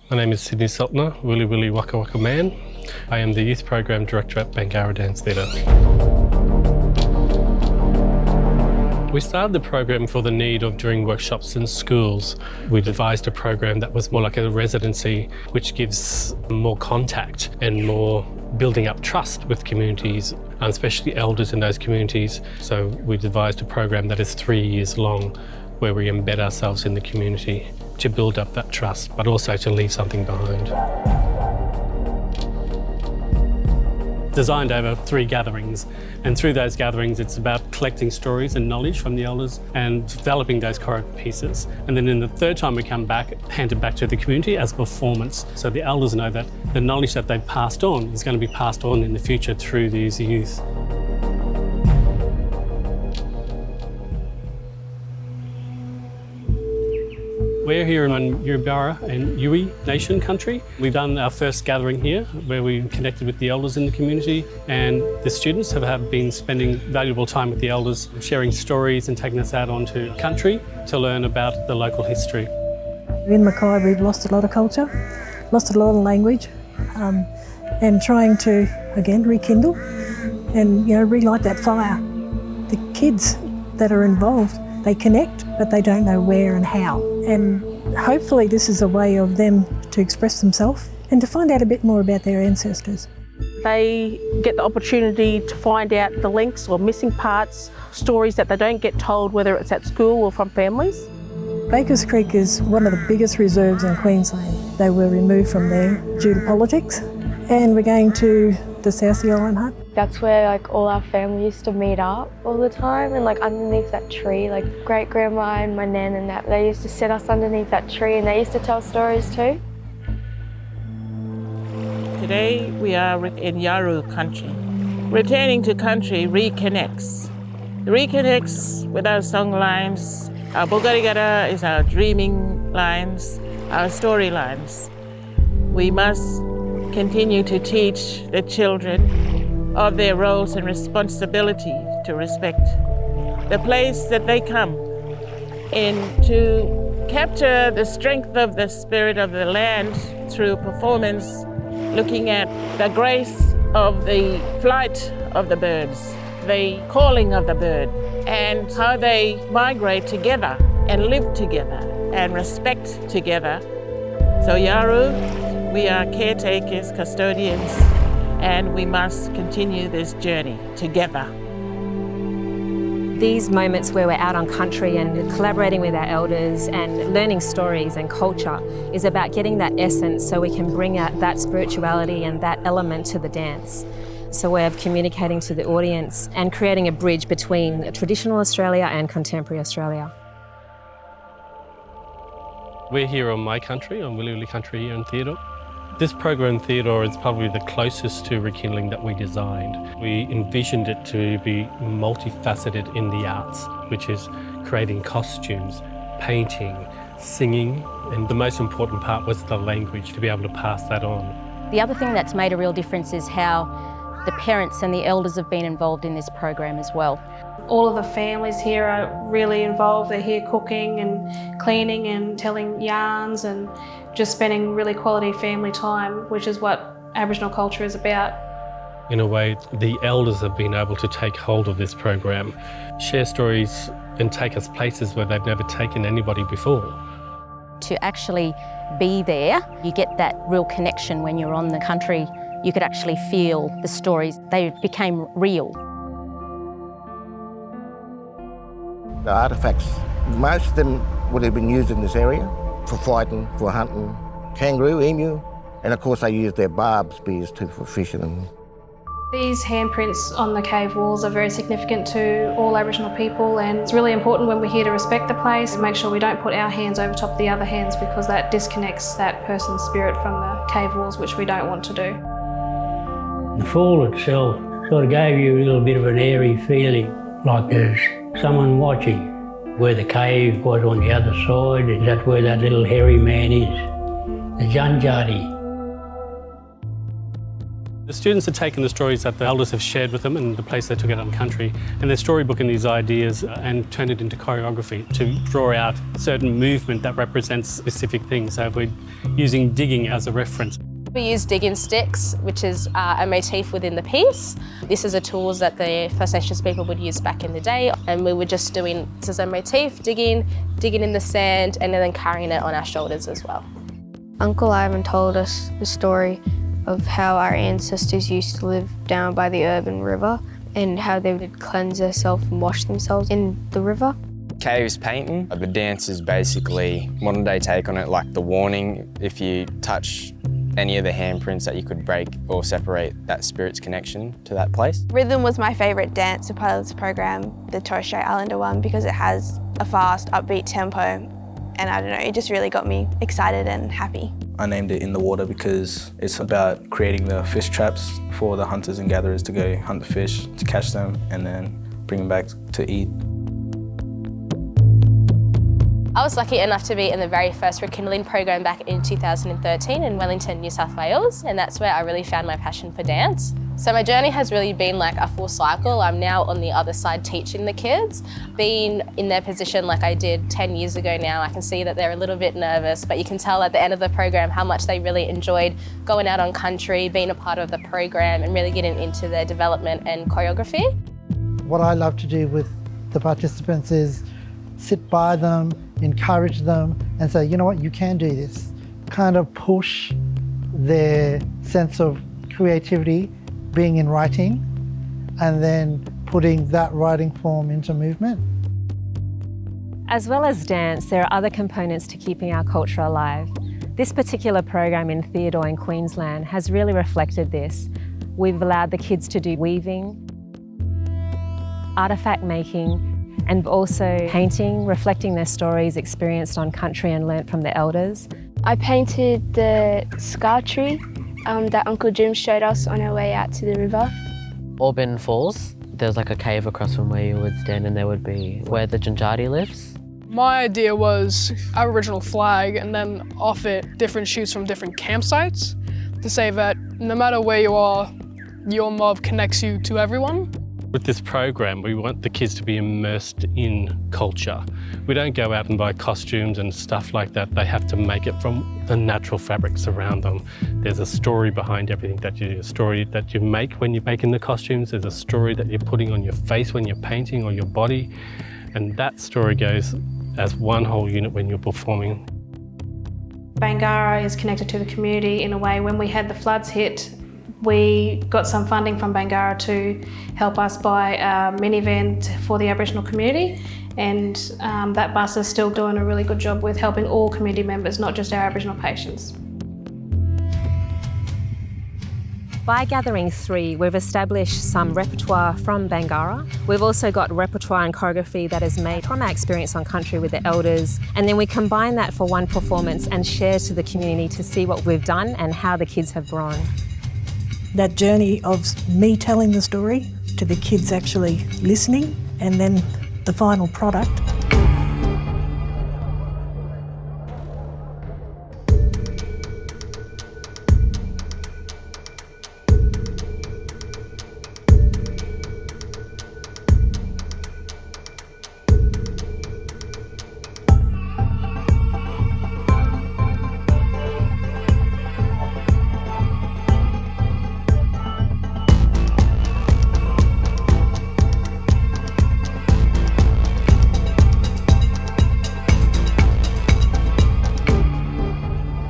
My name is Sydney Seltner, Willy Willy Waka Waka Man. I am the Youth Program Director at Bangarra Dance Theatre. We started the program for the need of during workshops in schools. We devised a program that was more like a residency, which gives more contact and more building up trust with communities, and especially elders in those communities. So we devised a program that is 3 years long, where we embed ourselves in the community to build up that trust, but also to leave something behind. Designed over 3 gatherings, and through those gatherings it's about collecting stories and knowledge from the elders and developing those choreographed pieces. And then in the 3rd time we come back, hand it back to the community as a performance, so the elders know that the knowledge that they've passed on is going to be passed on in the future through these youth. We're here in Yuribara and Yui Nation country. We've done our first gathering here where we connected with the elders in the community, and the students have been spending valuable time with the elders, sharing stories and taking us out onto country to learn about the local history. In Mackay we've lost a lot of culture, lost a lot of language, and trying to, again, rekindle and relight that fire. The kids that are involved, they connect, but they don't know where and how. And hopefully this is a way of them to express themselves and to find out a bit more about their ancestors. They get the opportunity to find out the links or missing parts, stories that they don't get told, whether it's at school or from families. Bakers Creek is one of the biggest reserves in Queensland. They were removed from there due to politics, and we're going to the South Sea Island hut. That's where all our family used to meet up all the time, and underneath that tree, great grandma and my nan and that, they used to sit us underneath that tree and they used to tell stories too. Today we are in Yaru country. Returning to country reconnects with our song lines. Our Bogarigara is our dreaming lines, our story lines. We must continue to teach the children of their roles and responsibility to respect the place that they come in, to capture the strength of the spirit of the land through performance, looking at the grace of the flight of the birds, the calling of the bird, and how they migrate together and live together and respect together. So Yaru, we are caretakers, custodians, and we must continue this journey together. These moments where we're out on country and collaborating with our elders and learning stories and culture is about getting that essence so we can bring out that spirituality and that element to the dance. It's a way of communicating to the audience and creating a bridge between traditional Australia and contemporary Australia. We're here on my country, on Willy Willy country here in Theodore. This program, Theodore, is probably the closest to Rekindling that we designed. We envisioned it to be multifaceted in the arts, which is creating costumes, painting, singing, and the most important part was the language, to be able to pass that on. The other thing that's made a real difference is how the parents and the elders have been involved in this program as well. All of the families here are really involved. They're here cooking and cleaning and telling yarns and just spending really quality family time, which is what Aboriginal culture is about. In a way, the elders have been able to take hold of this program, share stories and take us places where they've never taken anybody before. To actually be there, you get that real connection when you're on the country. You could actually feel the stories. They became real. The artefacts, most of them would have been used in this area for fighting, for hunting, kangaroo, emu, and of course they used their barb spears too for fishing. These handprints on the cave walls are very significant to all Aboriginal people, and it's really important when we're here to respect the place and make sure we don't put our hands over top of the other hands, because that disconnects that person's spirit from the cave walls, which we don't want to do. The fall itself sort of gave you a little bit of an airy feeling, like there's someone watching. Where the cave was on the other side, and that's where that little hairy man is, the Janjari. The students have taken the stories that the elders have shared with them and the place they took it on country, and they're storybooking these ideas and turned it into choreography to draw out a certain movement that represents specific things. So if we're using digging as a reference. We use digging sticks, which is a motif within the piece. This is a tool that the First Nations people would use back in the day, and we were just doing this as a motif, digging in the sand, and then carrying it on our shoulders as well. Uncle Ivan told us the story of how our ancestors used to live down by the urban river and how they would cleanse themselves and wash themselves in the river. Caves painting. The dance is basically modern day take on it, like the warning if you touch any of the handprints that you could break or separate that spirit's connection to that place. Rhythm was my favourite dance as part of this program, the Torres Strait Islander one, because it has a fast, upbeat tempo, and I don't know, it just really got me excited and happy. I named it In the Water because it's about creating the fish traps for the hunters and gatherers to go hunt the fish, to catch them, and then bring them back to eat. I was lucky enough to be in the very first Rekindling program back in 2013 in Wellington, New South Wales, and that's where I really found my passion for dance. So my journey has really been like a full cycle. I'm now on the other side teaching the kids. Being in their position like I did 10 years ago now, I can see that they're a little bit nervous, but you can tell at the end of the program how much they really enjoyed going out on country, being a part of the program and really getting into their development and choreography. What I love to do with the participants is sit by them, encourage them and say, you know what, you can do this. Kind of push their sense of creativity being in writing and then putting that writing form into movement. As well as dance, there are other components to keeping our culture alive. This particular program in Theodore in Queensland has really reflected this. We've allowed the kids to do weaving, artefact making, and also painting, reflecting their stories experienced on country and learnt from the elders. I painted the scar tree that Uncle Jim showed us on our way out to the river. Auburn Falls, there's like a cave across from where you would stand and there would be where the Jordi lives. My idea was Aboriginal flag and then off it different shoots from different campsites to say that no matter where you are, your mob connects you to everyone. With this program, we want the kids to be immersed in culture. We don't go out and buy costumes and stuff like that. They have to make it from the natural fabrics around them. There's a story behind everything that you do, a story that you make when you're making the costumes. There's a story that you're putting on your face when you're painting or your body. And that story goes as one whole unit when you're performing. Bangarra is connected to the community in a way. When we had the floods hit, we got some funding from Bangarra to help us buy a minivan for the Aboriginal community, and that bus is still doing a really good job with helping all community members, not just our Aboriginal patients. By Gathering 3, we've established some repertoire from Bangarra. We've also got repertoire and choreography that is made from our experience on country with the elders, and then we combine that for one performance and share to the community to see what we've done and how the kids have grown. That journey of me telling the story to the kids actually listening and then the final product.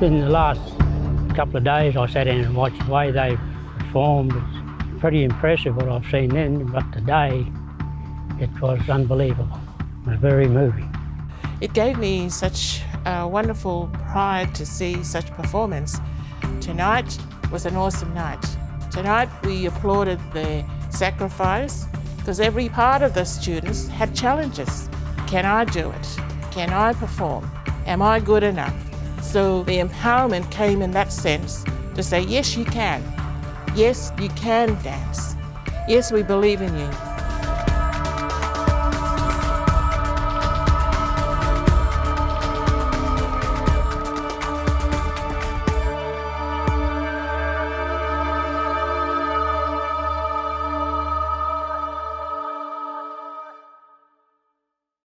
In the last couple of days, I sat down and watched the way they performed. It's pretty impressive what I've seen then, but today it was unbelievable. It was very moving. It gave me such a wonderful pride to see such performance. Tonight was an awesome night. Tonight we applauded the sacrifice because every part of the students had challenges. Can I do it? Can I perform? Am I good enough? So the empowerment came in that sense to say, yes, you can. Yes, you can dance. Yes, we believe in you.